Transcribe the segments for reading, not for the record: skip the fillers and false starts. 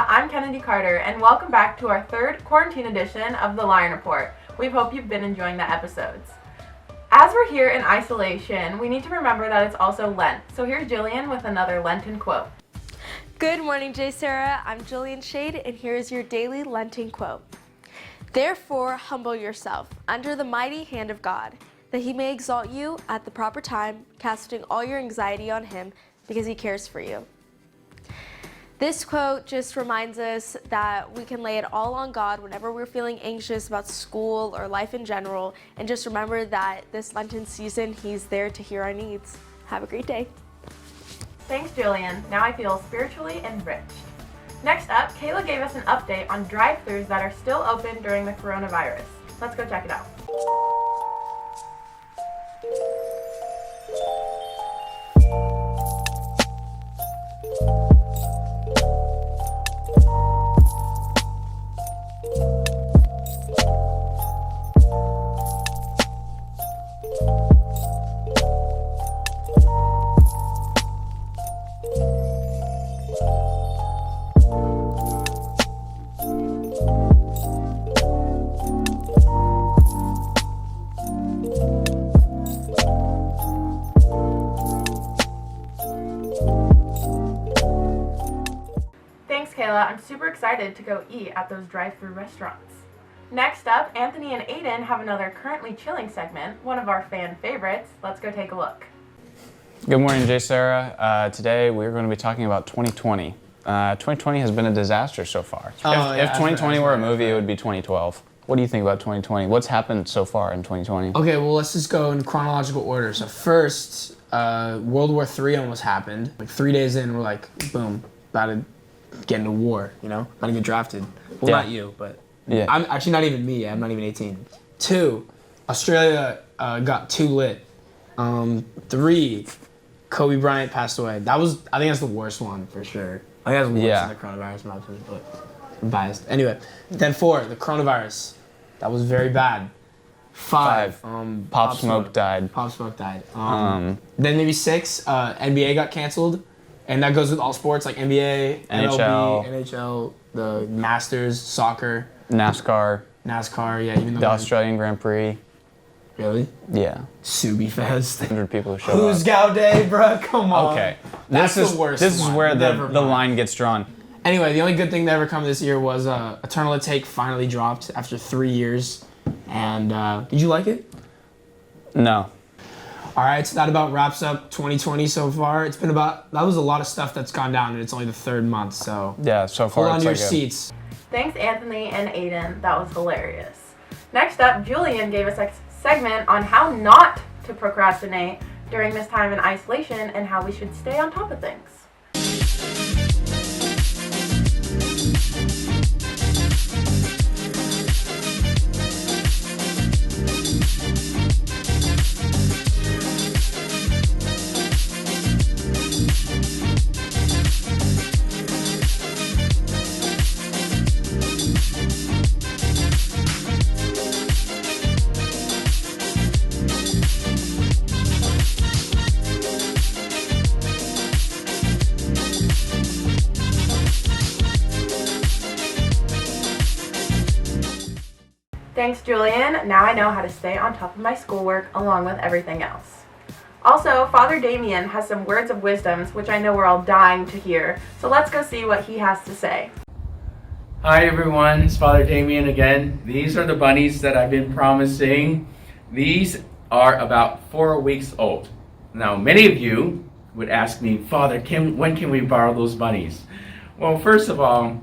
JSerra, I'm Kennedy Carter, and welcome back to our third quarantine edition of The Lion Report. We hope you've been enjoying the episodes. As we're here in isolation, we need to remember that it's also Lent. So here's Jillian with another Lenten quote. Good morning, JSerra. I'm Jillian Shade, and here's your daily Lenten quote. Therefore, humble yourself under the mighty hand of God, that he may exalt you at the proper time, casting all your anxiety on him, because he cares for you. This quote just reminds us that we can lay it all on God whenever we're feeling anxious about school or life in general, and just remember that this Lenten season, he's there to hear our needs. Have a great day. Thanks, Jillian. Now I feel spiritually enriched. Next up, Kayla gave us an update on drive-thrus that are still open during the coronavirus. Let's go check it out. Thanks, Kayla. I'm super excited to go eat at those drive-thru restaurants. Next up, Anthony and Aiden have another currently chilling segment, one of our fan favorites. Let's go take a look. Good morning, JSerra. Today we're going to be talking about 2020. 2020 has been a disaster so far. If 2020 were a movie, it would be 2012. What do you think about 2020? What's happened so far in 2020? Okay, well, let's just go in chronological order. So first, World War III almost happened. Like 3 days in, we're like, boom, about to get into war, you know? About to get drafted. Well, Yeah. not you, but Yeah. I'm actually not even me. I'm not even 18. 2, Australia got too lit. 3, Kobe Bryant passed away. I think that's the worst one for sure. I think that's worse Yeah. than the coronavirus, in my opinion, but I'm biased. Anyway, then 4, the coronavirus. That was very bad. 5, Pop Smoke died. Pop Smoke died. Then maybe 6, NBA got canceled. And that goes with all sports like NBA, NHL. MLB, NHL, the Masters, soccer, NASCAR, yeah, even though the Australian Grand Prix. Really? Yeah. Subi Fest. 100 people who show Who's up. Gaudet, bro? Come on. Okay. That's This the worst This is one. where Never the mind. line gets drawn. Anyway, the only good thing that ever come this year was Eternal Take finally dropped after 3 years. And did you like it? No. All right, so that about wraps up 2020 so far. That was a lot of stuff that's gone down, and it's only the 3rd month, so Yeah, so far hold on it's to your like seats. Thanks, Anthony and Aiden. That was hilarious. Next up, Julian gave us a segment on how not to procrastinate during this time in isolation and how we should stay on top of things. Thanks, Julian. Now I know how to stay on top of my schoolwork along with everything else. Also, Father Damien has some words of wisdom, which I know we're all dying to hear. So let's go see what he has to say. Hi everyone, it's Father Damien again. These are the bunnies that I've been promising. These are about 4 weeks old. Now, many of you would ask me, Father, when can we borrow those bunnies? Well, first of all,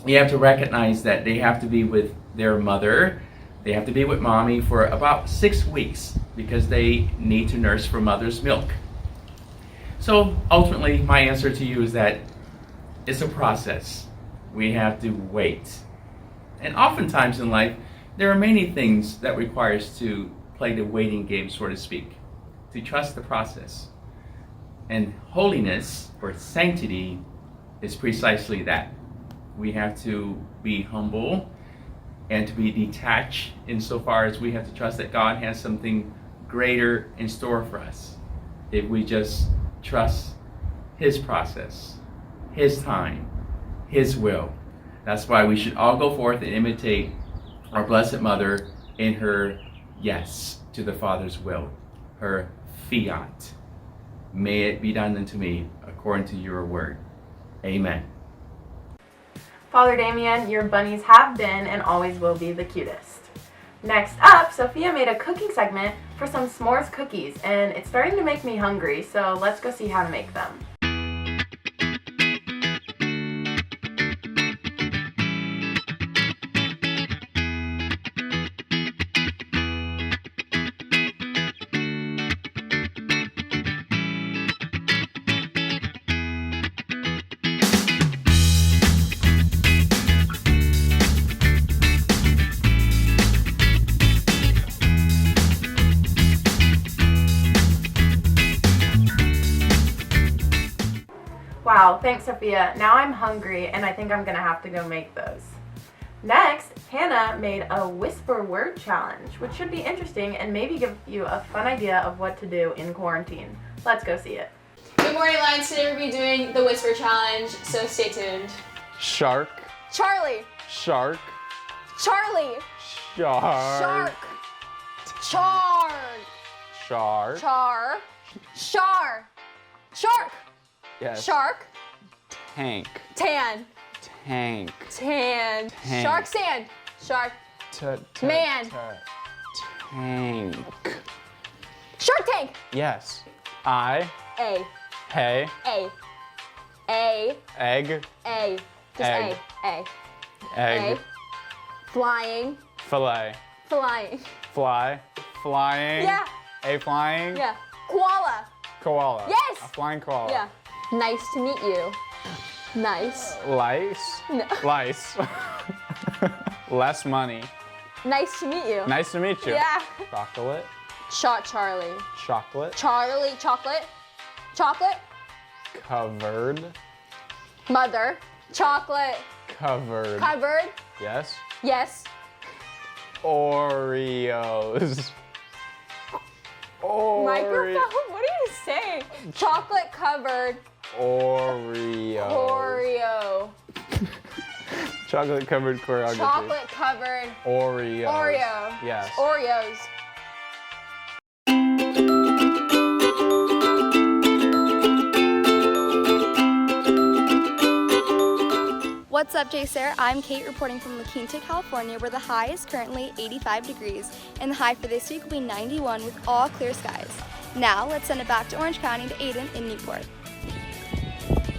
you have to recognize that they have to be with their mother. They have to be with mommy for about 6 weeks because they need to nurse for mother's milk. So ultimately, my answer to you is that it's a process. We have to wait. And oftentimes in life, there are many things that require us to play the waiting game, so to speak, to trust the process. And holiness or sanctity is precisely that. We have to be humble and to be detached insofar as we have to trust that God has something greater in store for us. If we just trust His process, His time, His will, That's why we should all go forth and imitate our Blessed Mother in her yes to the Father's will, her fiat. May it be done unto me according to your word. Amen. Father Damien, your bunnies have been and always will be the cutest. Next up, Sophia made a cooking segment for some s'mores cookies, and it's starting to make me hungry, so let's go see how to make them. Wow, thanks Sophia. Now I'm hungry and I think I'm gonna have to go make those. Next, Hannah made a whisper word challenge, which should be interesting and maybe give you a fun idea of what to do in quarantine. Let's go see it. Good morning, Lions. Today we'll be doing the whisper challenge, so stay tuned. Shark. Charlie. Shark. Charlie. Shark. Char. Shark. Char. Char. Shark. Yes. Shark. Tank. Tan. Tank. Tan. Tank. Shark sand. Shark. Man. Tank. Shark Tank. Yes. I. A. Hey. A. A. Egg. A. Just Egg. A. Egg. A. Flying. Fillet. Flying. Fly. Flying. Yeah. A flying. Yeah. Koala. Koala. Yes. A flying koala. Yeah. Nice to meet you. Nice. Lice. No. Lice. Less money. Nice to meet you. Nice to meet you. Yeah. Chocolate. Charlie. Chocolate. Charlie. Chocolate. Chocolate. Covered. Mother. Chocolate. Covered. Covered. Yes. Yes. Oreos. Microphone? What are you saying? Chocolate covered. Oreos. Oreo. Chocolate covered choreography. Chocolate covered. Oreos. Oreo. Yes. Oreos. What's up, JSerra? I'm Kate reporting from La Quinta, California, where the high is currently 85 degrees, and the high for this week will be 91 with all clear skies. Now, let's send it back to Orange County to Aiden in Newport.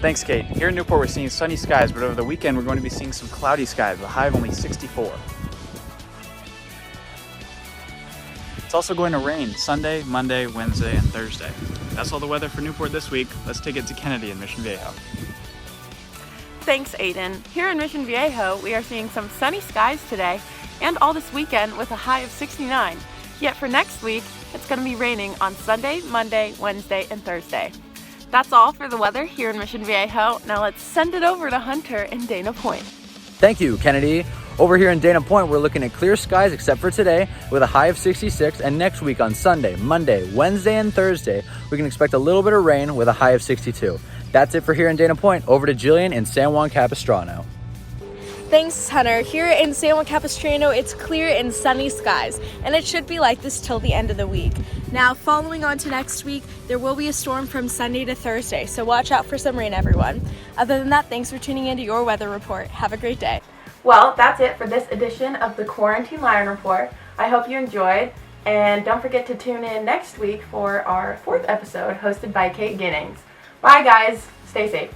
Thanks, Kate. Here in Newport, we're seeing sunny skies, but over the weekend, we're going to be seeing some cloudy skies with a high of only 64. It's also going to rain Sunday, Monday, Wednesday, and Thursday. That's all the weather for Newport this week. Let's take it to Kennedy in Mission Viejo. Thanks, Aiden. Here in Mission Viejo, we are seeing some sunny skies today and all this weekend with a high of 69. Yet for next week, it's going to be raining on Sunday, Monday, Wednesday, and Thursday. That's all for the weather here in Mission Viejo. Now let's send it over to Hunter in Dana Point. Thank you, Kennedy. Over here in Dana Point, we're looking at clear skies except for today with a high of 66, and next week on Sunday, Monday, Wednesday, and Thursday, we can expect a little bit of rain with a high of 62. That's it for here in Dana Point. Over to Jillian in San Juan Capistrano. Thanks, Hunter. Here in San Juan Capistrano, it's clear and sunny skies, and it should be like this till the end of the week. Now, following on to next week, there will be a storm from Sunday to Thursday, so watch out for some rain, everyone. Other than that, thanks for tuning into your weather report. Have a great day. Well, that's it for this edition of the Quarantine Lion Report. I hope you enjoyed, and don't forget to tune in next week for our 4th episode hosted by Kate Ginnings. Bye, guys. Stay safe.